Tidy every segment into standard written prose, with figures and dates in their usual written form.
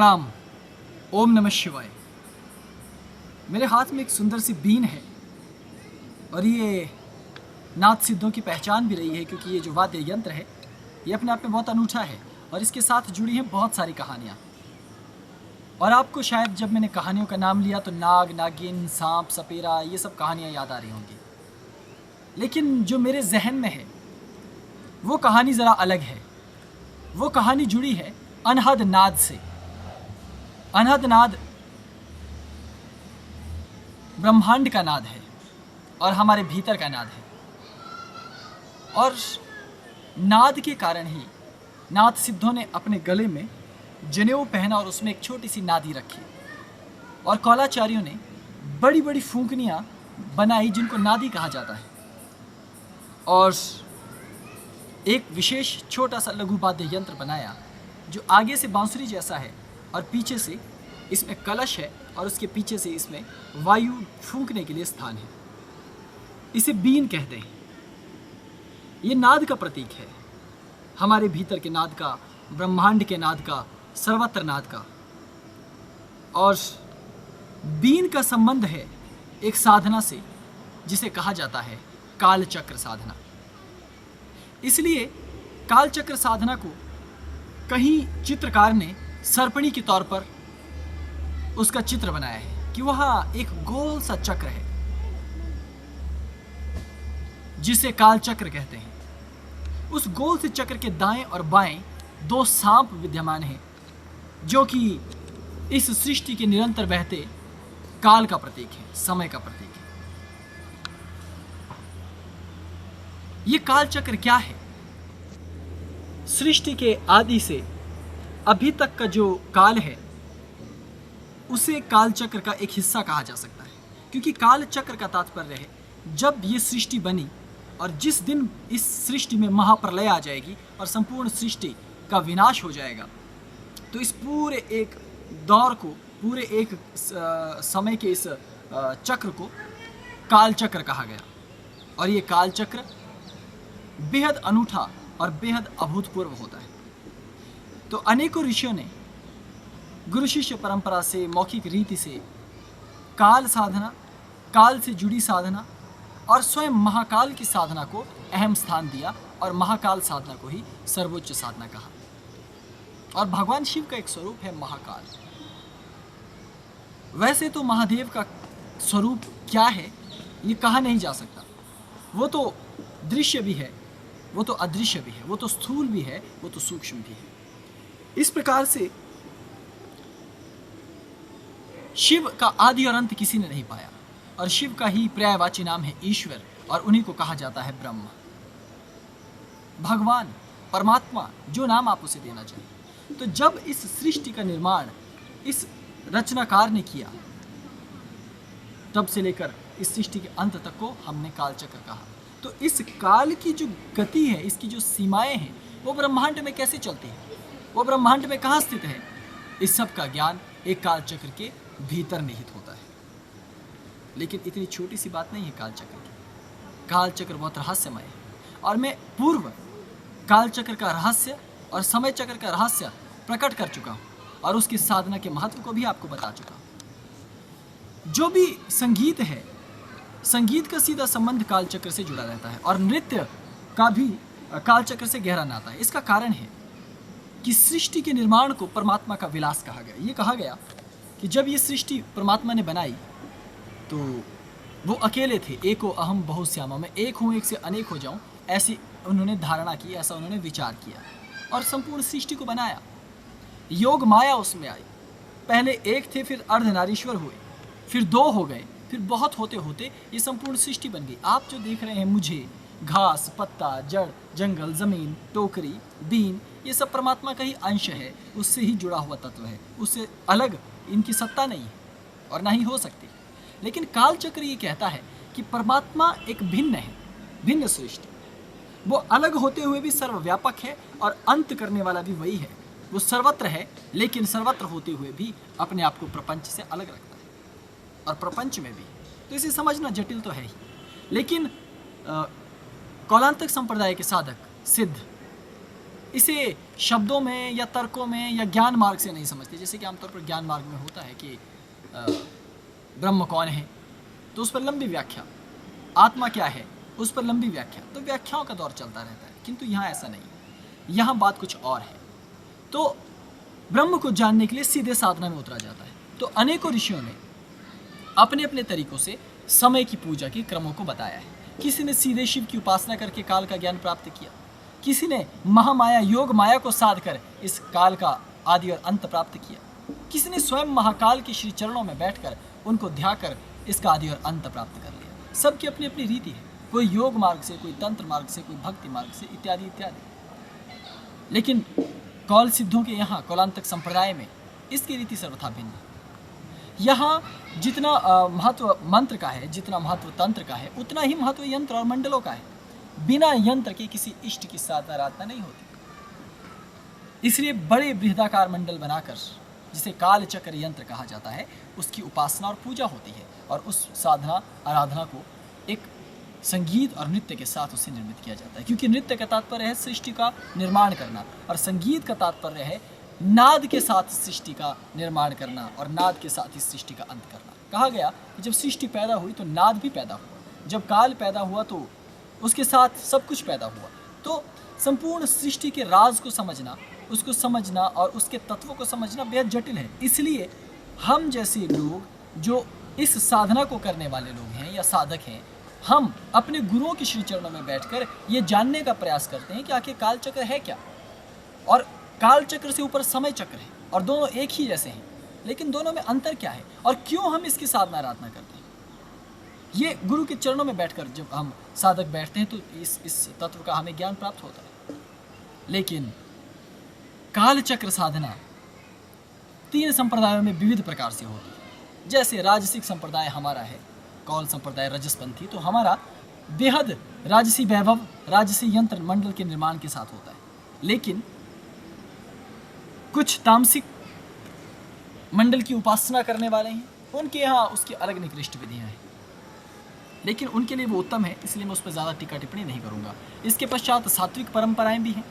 प्रणाम। ओम नमः शिवाय। मेरे हाथ में एक सुंदर सी बीन है और ये नाथ सिद्धों की पहचान भी रही है, क्योंकि ये जो वाद्य यंत्र है ये अपने आप में बहुत अनूठा है और इसके साथ जुड़ी हैं बहुत सारी कहानियाँ। और आपको शायद जब मैंने कहानियों का नाम लिया तो नाग, नागिन, सांप, सपेरा, ये सब कहानियाँ याद आ रही होंगी, लेकिन जो मेरे जहन में है वो कहानी ज़रा अलग है। वो कहानी जुड़ी है अनहद नाद से। अनहद नाद ब्रह्मांड का नाद है और हमारे भीतर का नाद है, और नाद के कारण ही नाथ सिद्धों ने अपने गले में जनेऊ पहना और उसमें एक छोटी सी नादी रखी, और कौलाचार्यों ने बड़ी बड़ी फूंकनियाँ बनाई जिनको नादी कहा जाता है, और एक विशेष छोटा सा लघु वाद्य यंत्र बनाया जो आगे से बांसुरी जैसा है और पीछे से इसमें कलश है और उसके पीछे से इसमें वायु फूंकने के लिए स्थान है। इसे बीन कहते हैं। ये नाद का प्रतीक है, हमारे भीतर के नाद का, ब्रह्मांड के नाद का, सर्वत्र नाद का। और बीन का संबंध है एक साधना से जिसे कहा जाता है कालचक्र साधना। इसलिए कालचक्र साधना को कहीं चित्रकार ने सर्पणी के तौर पर उसका चित्र बनाया है कि वहाँ एक गोल सा चक्र है जिसे कालचक्र कहते हैं। उस गोल से चक्र के दाएं और बाएं दो सांप विद्यमान हैं जो कि इस सृष्टि के निरंतर बहते काल का प्रतीक है, समय का प्रतीक है। ये कालचक्र क्या है? सृष्टि के आदि से अभी तक का जो काल है उसे कालचक्र का एक हिस्सा कहा जा सकता है, क्योंकि कालचक्र का तात्पर्य है जब ये सृष्टि बनी और जिस दिन इस सृष्टि में महाप्रलय आ जाएगी और संपूर्ण सृष्टि का विनाश हो जाएगा, तो इस पूरे एक दौर को, पूरे एक समय के इस चक्र को कालचक्र कहा गया। और ये कालचक्र बेहद अनूठा और बेहद अभूतपूर्व होता है। तो अनेकों ऋषियों ने गुरु शिष्य परंपरा से, मौखिक रीति से काल साधना, काल से जुड़ी साधना और स्वयं महाकाल की साधना को अहम स्थान दिया और महाकाल साधना को ही सर्वोच्च साधना कहा। और भगवान शिव का एक स्वरूप है महाकाल। वैसे तो महादेव का स्वरूप क्या है ये कहा नहीं जा सकता। वो तो दृश्य भी है, वो तो अदृश्य भी है, वो तो स्थूल भी है, वो तो सूक्ष्म भी है। इस प्रकार से शिव का आदि और अंत किसी ने नहीं पाया, और शिव का ही पर्यायवाची नाम है ईश्वर, और उन्हीं को कहा जाता है ब्रह्म, भगवान, परमात्मा, जो नाम आप उसे देना चाहिए। तो जब इस सृष्टि का निर्माण इस रचनाकार ने किया, तब से लेकर इस सृष्टि के अंत तक को हमने कालचक्र कहा। तो इस काल की जो गति है, इसकी जो सीमाएं हैं, वो ब्रह्मांड में कैसे चलती है, वो ब्रह्मांड में कहाँ स्थित है, इस सब का ज्ञान एक कालचक्र के भीतर निहित होता है। लेकिन इतनी छोटी सी बात नहीं है कालचक्र की। कालचक्र बहुत रहस्यमय है, और मैं पूर्व कालचक्र का रहस्य और समय चक्र का रहस्य प्रकट कर चुका हूँ, और उसकी साधना के महत्व को भी आपको बता चुका हूँ। जो भी संगीत है, संगीत का सीधा संबंध कालचक्र से जुड़ा रहता है, और नृत्य का भी कालचक्र से गहरा नाता है। इसका कारण है कि सृष्टि के निर्माण को परमात्मा का विलास कहा गया। ये कहा गया कि जब ये सृष्टि परमात्मा ने बनाई तो वो अकेले थे। एको अहम बहुश्यामा, मैं एक हूँ, एक से अनेक हो जाऊँ, ऐसी उन्होंने धारणा की, ऐसा उन्होंने विचार किया और संपूर्ण सृष्टि को बनाया। योग माया उसमें आई। पहले एक थे, फिर अर्धनारीश्वर हुए, फिर दो हो गए, फिर बहुत होते होते ये संपूर्ण सृष्टि बन गई। आप जो देख रहे हैं, मुझे, घास, पत्ता, जड़, जंगल, जमीन, टोकरी, बीन, ये सब परमात्मा का ही अंश है, उससे ही जुड़ा हुआ तत्व है। उससे अलग इनकी सत्ता नहीं है और ना ही हो सकती। लेकिन कालचक्र ये कहता है कि परमात्मा एक भिन्न है, भिन्न सृष्टि। वो अलग होते हुए भी सर्वव्यापक है और अंत करने वाला भी वही है। वो सर्वत्र है, लेकिन सर्वत्र होते हुए भी अपने आप को प्रपंच से अलग रखता है, और प्रपंच में भी। तो इसे समझना जटिल तो है ही, लेकिन कौलांतक संप्रदाय के साधक सिद्ध इसे शब्दों में या तर्कों में या ज्ञान मार्ग से नहीं समझते। जैसे कि आमतौर पर ज्ञान मार्ग में होता है कि ब्रह्म कौन है, तो उस पर लंबी व्याख्या, आत्मा क्या है उस पर लंबी व्याख्या, तो व्याख्याओं का दौर चलता रहता है। किंतु यहाँ ऐसा नहीं है, यहाँ बात कुछ और है। तो ब्रह्म को जानने के लिए सीधे साधना में उतरा जाता है। तो अनेकों ऋषियों ने अपने अपने तरीकों से समय की पूजा के क्रमों को बताया है। किसी ने सीधे शिव की उपासना करके काल का ज्ञान प्राप्त किया, किसी ने महामाया योग माया को साध कर इस काल का आदि और अंत प्राप्त किया, किसी ने स्वयं महाकाल के श्री चरणों में बैठकर उनको ध्या कर इसका आदि और अंत प्राप्त कर लिया। सबकी अपनी अपनी रीति है, कोई योग मार्ग से, कोई तंत्र मार्ग से, कोई भक्ति मार्ग से, इत्यादि इत्यादि। लेकिन कौल सिद्धों के यहाँ कौलांतक संप्रदाय में इसकी रीति सर्वथा भिन्न है। यहाँ जितना महत्व मंत्र का है, जितना महत्व तंत्र का है, उतना ही महत्व यंत्र और मंडलों का है। बिना यंत्र के किसी इष्ट की साधना आराधना नहीं होती। इसलिए बड़े बृहदाकार मंडल बनाकर, जिसे काल चक्र यंत्र कहा जाता है, उसकी उपासना और पूजा होती है और उस साधना आराधना को एक संगीत और नृत्य के साथ उसे निर्मित किया जाता है। क्योंकि नृत्य का तात्पर्य है सृष्टि का निर्माण करना और संगीत का तात्पर्य है नाद के साथ सृष्टि का निर्माण करना और नाद के साथ इस सृष्टि का अंत करना। कहा गया कि जब सृष्टि पैदा हुई तो नाद भी पैदा हुआ, जब काल पैदा हुआ तो उसके साथ सब कुछ पैदा हुआ। तो संपूर्ण सृष्टि के राज को समझना, उसको समझना और उसके तत्वों को समझना बेहद जटिल है। इसलिए हम जैसे लोग जो इस साधना को करने वाले लोग हैं या साधक हैं, हम अपने गुरुओं के श्री चरणों में बैठकर ये जानने का प्रयास करते हैं कि आखिर काल चक्र है क्या, और काल चक्र से ऊपर समय चक्र है और दोनों एक ही जैसे हैं, लेकिन दोनों में अंतर क्या है और क्यों हम इसकी साधना आराधना करते हैं। ये गुरु के चरणों में बैठकर जब हम साधक बैठते हैं तो इस तत्व का हमें ज्ञान प्राप्त होता है। लेकिन काल चक्र साधना 3 संप्रदायों में विविध प्रकार से होती है। जैसे राजसिक संप्रदाय हमारा है, कौल संप्रदाय रजसपंथी, तो हमारा बेहद राजसी वैभव, राजसी यंत्र मंडल के निर्माण के साथ होता है। लेकिन कुछ तामसिक मंडल की उपासना करने वाले हैं, उनके यहाँ उसकी अलग निकृष्ट विधियाँ हैं, लेकिन उनके लिए वो उत्तम है, इसलिए मैं उस पर ज़्यादा टीका टिप्पणी नहीं करूँगा। इसके पश्चात सात्विक परंपराएं भी हैं,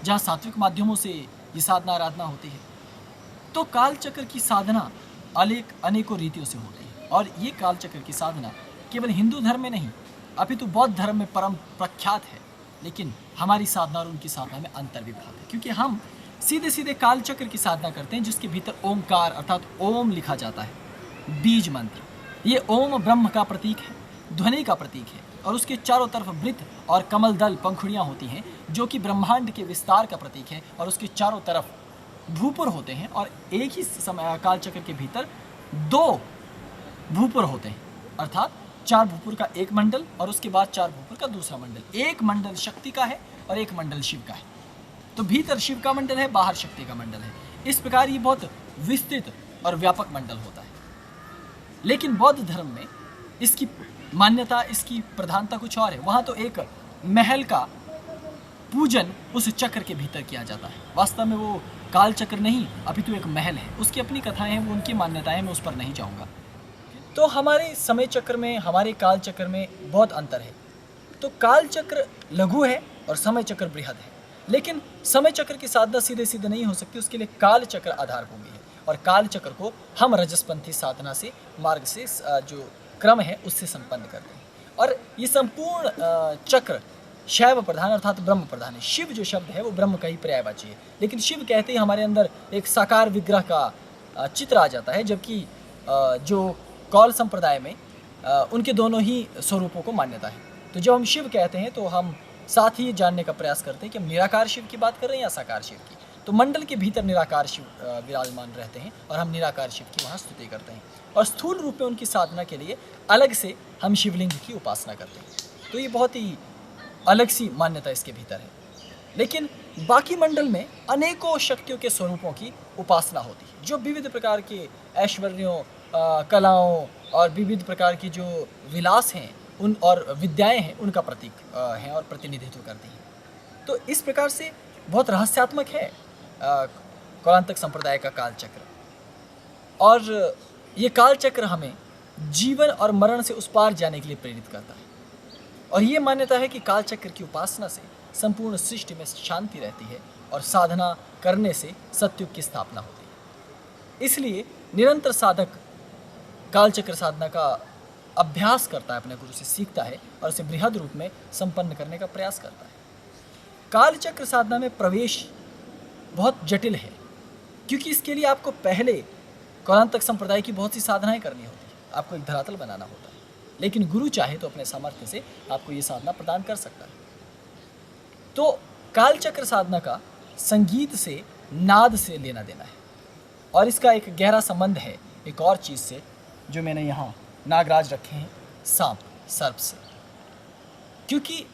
जहाँ सात्विक माध्यमों से ये साधना आराधना होती है। तो काल चक्र की साधना अनेकों रीतियों से होती है, और ये काल चक्र की साधना केवल हिंदू धर्म में नहीं अपितु बौद्ध धर्म में परम प्रख्यात है। लेकिन हमारी साधना और उनकी साधना में अंतर विभाग है, क्योंकि हम सीधे सीधे काल चक्र की साधना करते हैं, जिसके भीतर ओमकार अर्थात ओम लिखा जाता है, बीज मंत्र। ये ओम ब्रह्म का प्रतीक है, ध्वनि का प्रतीक है, और उसके चारों तरफ वृत्त और कमल दल पंखुड़ियाँ होती हैं, जो कि ब्रह्मांड के विस्तार का प्रतीक है, और उसके चारों तरफ भूपुर होते हैं, और एक ही समय काल चक्र के भीतर 2 भूपुर होते हैं, अर्थात 4 भूपुर का एक मंडल और उसके बाद 4 भूपुर का दूसरा मंडल। एक मंडल शक्ति का है और एक मंडल शिव का है। तो भीतर शिव का मंडल है, बाहर शक्ति का मंडल है। इस प्रकार ये बहुत विस्तृत और व्यापक मंडल होता है। लेकिन बौद्ध धर्म में इसकी मान्यता, इसकी प्रधानता कुछ और है। वहाँ तो एक महल का पूजन उस चक्र के भीतर किया जाता है। वास्तव में वो काल चक्र नहीं अपितु एक महल है, उसकी अपनी कथाएं हैं, वो उनकी मान्यताएं, मैं उस पर नहीं जाऊँगा। तो हमारे समय चक्र में, हमारे काल चक्र में बहुत अंतर है। तो काल चक्र लघु है और समय चक्र बृहद है। लेकिन समय चक्र की साधना सीधे सीधे नहीं हो सकती, उसके लिए काल चक्र आधारभूमि है, और काल चक्र को हम रजसपंथी साधना से, मार्ग से, जो क्रम है उससे संपन्न करते हैं। और ये संपूर्ण चक्र शैव प्रधान अर्थात ब्रह्म प्रधान है। शिव जो शब्द है वो ब्रह्म का ही पर्यायवाची है, लेकिन शिव कहते ही हमारे अंदर एक साकार विग्रह का चित्र आ जाता है, जबकि जो कौल संप्रदाय में उनके दोनों ही स्वरूपों को मान्यता है। तो जब हम शिव कहते हैं तो हम साथ ही जानने का प्रयास करते हैं कि हम निराकार शिव की बात कर रहे हैं या साकार शिव की। तो मंडल के भीतर निराकार शिव विराजमान रहते हैं और हम निराकार शिव की वहाँ स्तुति करते हैं, और स्थूल रूप में उनकी साधना के लिए अलग से हम शिवलिंग की उपासना करते हैं। तो ये बहुत ही अलग सी मान्यता इसके भीतर है। लेकिन बाकी मंडल में अनेकों शक्तियों के स्वरूपों की उपासना होती है, जो विविध प्रकार के ऐश्वर्यों, कलाओं और विविध प्रकार की जो विलास हैं उन और विद्याएं हैं उनका प्रतीक हैं और प्रतिनिधित्व करती हैं। तो इस प्रकार से बहुत रहस्यात्मक है कौलांतक संप्रदाय का काल चक्र, और ये काल चक्र हमें जीवन और मरण से उस पार जाने के लिए प्रेरित करता है। और ये मान्यता है कि काल चक्र की उपासना से संपूर्ण सृष्टि में शांति रहती है और साधना करने से सत्युग की स्थापना होती है। इसलिए निरंतर साधक कालचक्र साधना का अभ्यास करता है, अपने गुरु से सीखता है और इसे बृहद रूप में संपन्न करने का प्रयास करता है। कालचक्र साधना में प्रवेश बहुत जटिल है, क्योंकि इसके लिए आपको पहले कौलांतक संप्रदाय की बहुत सी साधनाएं करनी होती है, आपको एक धरातल बनाना होता है। लेकिन गुरु चाहे तो अपने सामर्थ्य से आपको ये साधना प्रदान कर सकता है। तो कालचक्र साधना का संगीत से, नाद से लेना देना है, और इसका एक गहरा संबंध है एक और चीज़ से जो मैंने यहाँ नागराज रखे हैं, सांप, सर्प से। क्योंकि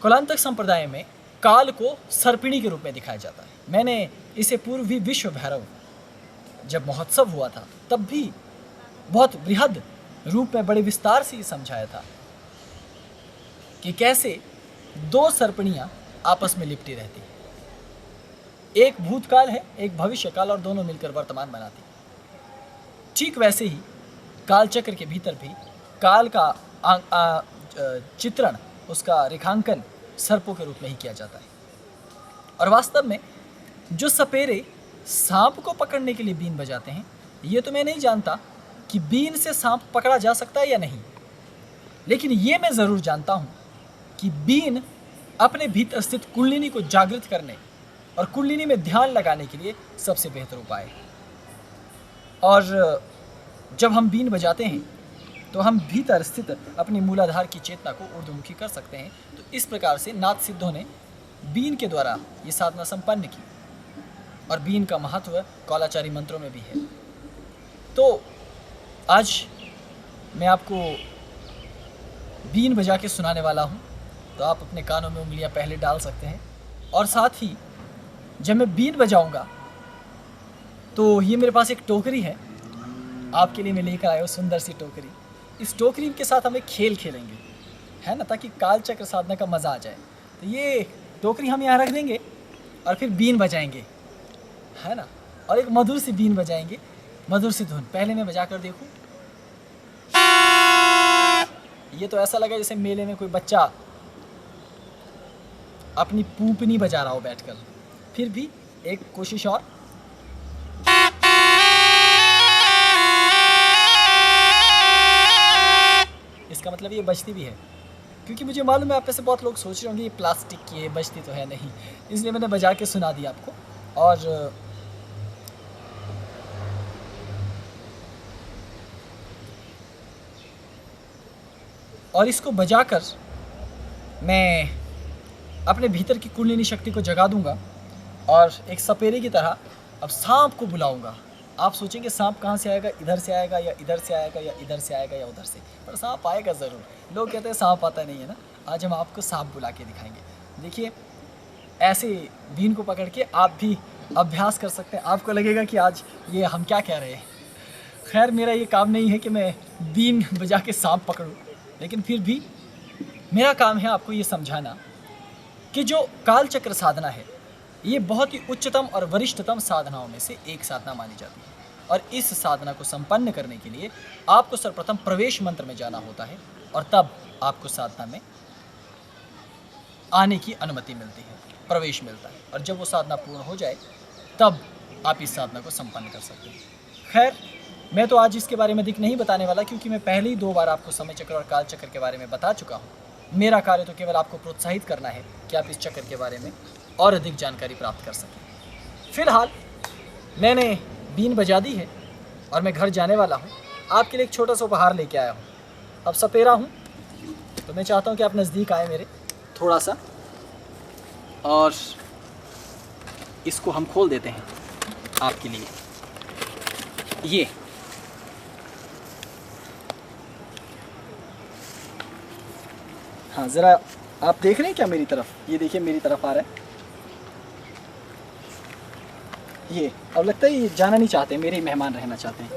कौलांतक संप्रदाय में काल को सर्पिणी के रूप में दिखाया जाता है। मैंने इसे पूर्व भी विश्व भैरव जब महोत्सव हुआ था तब भी बहुत बृहद रूप में बड़े विस्तार से समझाया था कि कैसे दो सर्पणियां आपस में लिपटी रहती हैं। एक भूतकाल है, एक भविष्यकाल, और दोनों मिलकर वर्तमान बनाती। ठीक वैसे ही कालचक्र के भीतर भी काल का चित्रण, उसका रेखांकन सर्पों के रूप में ही किया जाता है। और वास्तव में जो सपेरे सांप को पकड़ने के लिए बीन बजाते हैं, ये तो मैं नहीं जानता कि बीन से सांप पकड़ा जा सकता है या नहीं, लेकिन ये मैं ज़रूर जानता हूँ कि बीन अपने भीतर स्थित कुंडलिनी को जागृत करने और कुंडलिनी में ध्यान लगाने के लिए सबसे बेहतर उपाय है। और जब हम बीन बजाते हैं तो हम भीतर स्थित अपनी मूलाधार की चेतना को ऊर्ध्वमुखी कर सकते हैं। तो इस प्रकार से नाथ सिद्धों ने बीन के द्वारा ये साधना संपन्न की, और बीन का महत्व कौलाचारी मंत्रों में भी है। तो आज मैं आपको बीन बजा के सुनाने वाला हूँ, तो आप अपने कानों में उंगलियाँ पहले डाल सकते हैं। और साथ ही जब मैं बीन बजाऊँगा तो ये मेरे पास एक टोकरी है, आपके लिए मैं लेकर आया हूँ सुंदर सी टोकरी। इस टोकरी के साथ हम एक खेल खेलेंगे, है ना, ताकि कालचक्र साधना का मज़ा आ जाए। तो ये टोकरी हम यहाँ रख देंगे और फिर बीन बजाएंगे, है ना, और एक मधुर सी बीन बजाएंगे, मधुर सी धुन। पहले मैं बजा कर देखूँ। ये तो ऐसा लगा जैसे मेले में कोई बच्चा अपनी पूंपनी बजा रहा हो बैठकर। फिर भी एक कोशिश और। इसका मतलब ये बजती भी है, क्योंकि मुझे मालूम है आप में से बहुत लोग सोच रहे होंगे ये प्लास्टिक की है, बजती तो है नहीं, इसलिए मैंने बजा के सुना दिया आपको। और इसको बजाकर मैं अपने भीतर की कुंडलिनी शक्ति को जगा दूंगा और एक सपेरे की तरह अब सांप को बुलाऊंगा। आप सोचेंगे सांप कहाँ से आएगा, इधर से आएगा या इधर से आएगा या इधर से आएगा या उधर से, पर सांप आएगा ज़रूर। लोग कहते हैं सांप आता नहीं है ना, आज हम आपको सांप बुला के दिखाएंगे। देखिए, ऐसे बीन को पकड़ के आप भी अभ्यास कर सकते हैं। आपको लगेगा कि आज ये हम क्या कह रहे हैं। खैर, मेरा ये काम नहीं है कि मैं बीन बजा के सांप पकड़ूँ, लेकिन फिर भी मेरा काम है आपको ये समझाना कि जो कालचक्र साधना है ये बहुत ही उच्चतम और वरिष्ठतम साधनाओं में से एक साधना मानी जाती है। और इस साधना को संपन्न करने के लिए आपको सर्वप्रथम प्रवेश मंत्र में जाना होता है, और तब आपको साधना में आने की अनुमति मिलती है, प्रवेश मिलता है। और जब वो साधना पूर्ण हो जाए तब आप इस साधना को संपन्न कर सकते हैं। खैर, मैं तो आज इसके बारे में अधिक नहीं बताने वाला, क्योंकि मैं पहले ही 2 बार आपको समय चक्र और काल चक्र के बारे में बता चुका हूँ। मेरा कार्य तो केवल आपको प्रोत्साहित करना है कि आप इस चक्र के बारे में और अधिक जानकारी प्राप्त कर सकें। फिलहाल मैंने बीन बजा दी है और मैं घर जाने वाला हूँ। आपके लिए एक छोटा सा उपहार लेके आया हूँ। अब सपेरा हूँ तो मैं चाहता हूँ कि आप नज़दीक आए मेरे थोड़ा सा, और इसको हम खोल देते हैं आपके लिए। ये हाँ, ज़रा आप देख रहे हैं क्या मेरी तरफ? ये देखिए, मेरी तरफ आ रहा है ये। अब लगता है ये जाना नहीं चाहते, मेरे ही मेहमान रहना चाहते हैं।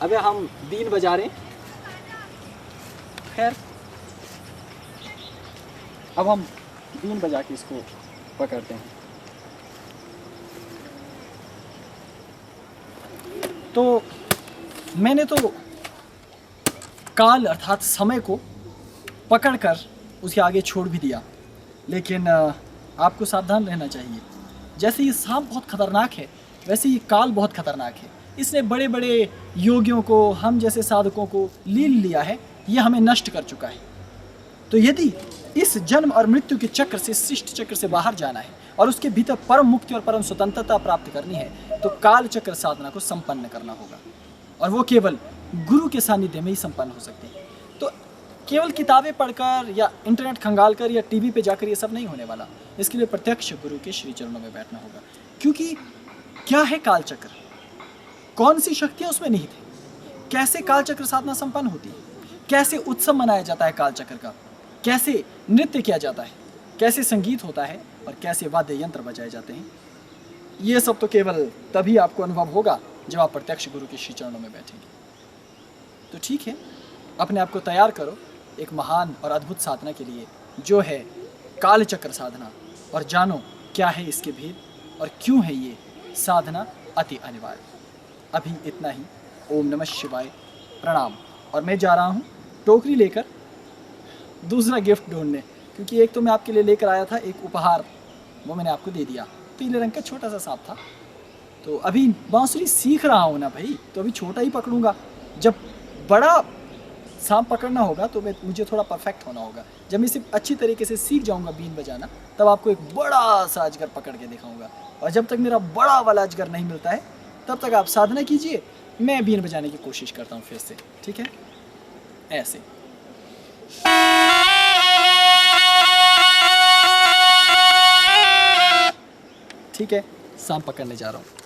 अब हम बीन बजा रहे हैं। खैर, अब हम बीन बजा के इसको पकड़ते हैं। तो मैंने तो काल अर्थात समय को पकड़कर उसके आगे छोड़ भी दिया, लेकिन आपको सावधान रहना चाहिए। जैसे ये सांप बहुत खतरनाक है, वैसे ये काल बहुत खतरनाक है। इसने बड़े बड़े योगियों को, हम जैसे साधकों को लीन लिया है, ये हमें नष्ट कर चुका है। तो यदि इस जन्म और मृत्यु के चक्र से, सृष्टि चक्र से बाहर जाना है और उसके भीतर परम मुक्ति और परम स्वतंत्रता प्राप्त करनी है, तो काल चक्र साधना को संपन्न करना होगा, और वो केवल गुरु के सानिध्य में ही संपन्न हो सकती है। तो केवल किताबें पढ़कर या इंटरनेट खंगाल कर या टीवी पे जाकर ये सब नहीं होने वाला। इसके लिए प्रत्यक्ष गुरु के श्री चरणों में बैठना होगा। क्योंकि क्या है काल चक्र, कौन सी शक्तियाँ उसमें निहित है, कैसे काल चक्र साधना संपन्न होती है, कैसे उत्सव मनाया जाता है काल चक्र का, कैसे नृत्य किया जाता है, कैसे संगीत होता है और कैसे वाद्य यंत्र बजाए जाते हैं, ये सब तो केवल तभी आपको अनुभव होगा जब आप प्रत्यक्ष गुरु के श्री चरणों में बैठेंगे। तो ठीक है, अपने आप को तैयार करो एक महान और अद्भुत साधना के लिए, जो है काल चक्र साधना, और जानो क्या है इसके भेद और क्यों है ये साधना अति अनिवार्य। अभी इतना ही। ओम नमः शिवाय, प्रणाम। और मैं जा रहा हूँ टोकरी लेकर दूसरा गिफ्ट ढूंढने, क्योंकि एक तो मैं आपके लिए लेकर आया था एक उपहार, वो मैंने आपको दे दिया, पीले रंग का छोटा सा सांप था। तो अभी बांसुरी सीख रहा हूँ ना भाई, तो अभी छोटा ही पकड़ूंगा। जब बड़ा सांप पकड़ना होगा तो मुझे थोड़ा परफेक्ट होना होगा। जब मैं इसे अच्छी तरीके से सीख जाऊंगा बीन बजाना, तब आपको एक बड़ा सा अजगर पकड़ के दिखाऊंगा। और जब तक मेरा बड़ा वाला अजगर नहीं मिलता है, तब तक आप साधना कीजिए, मैं बीन बजाने की कोशिश करता हूँ फिर से। ठीक है, ऐसे। ठीक है, सांप पकड़ने जा रहा हूँ।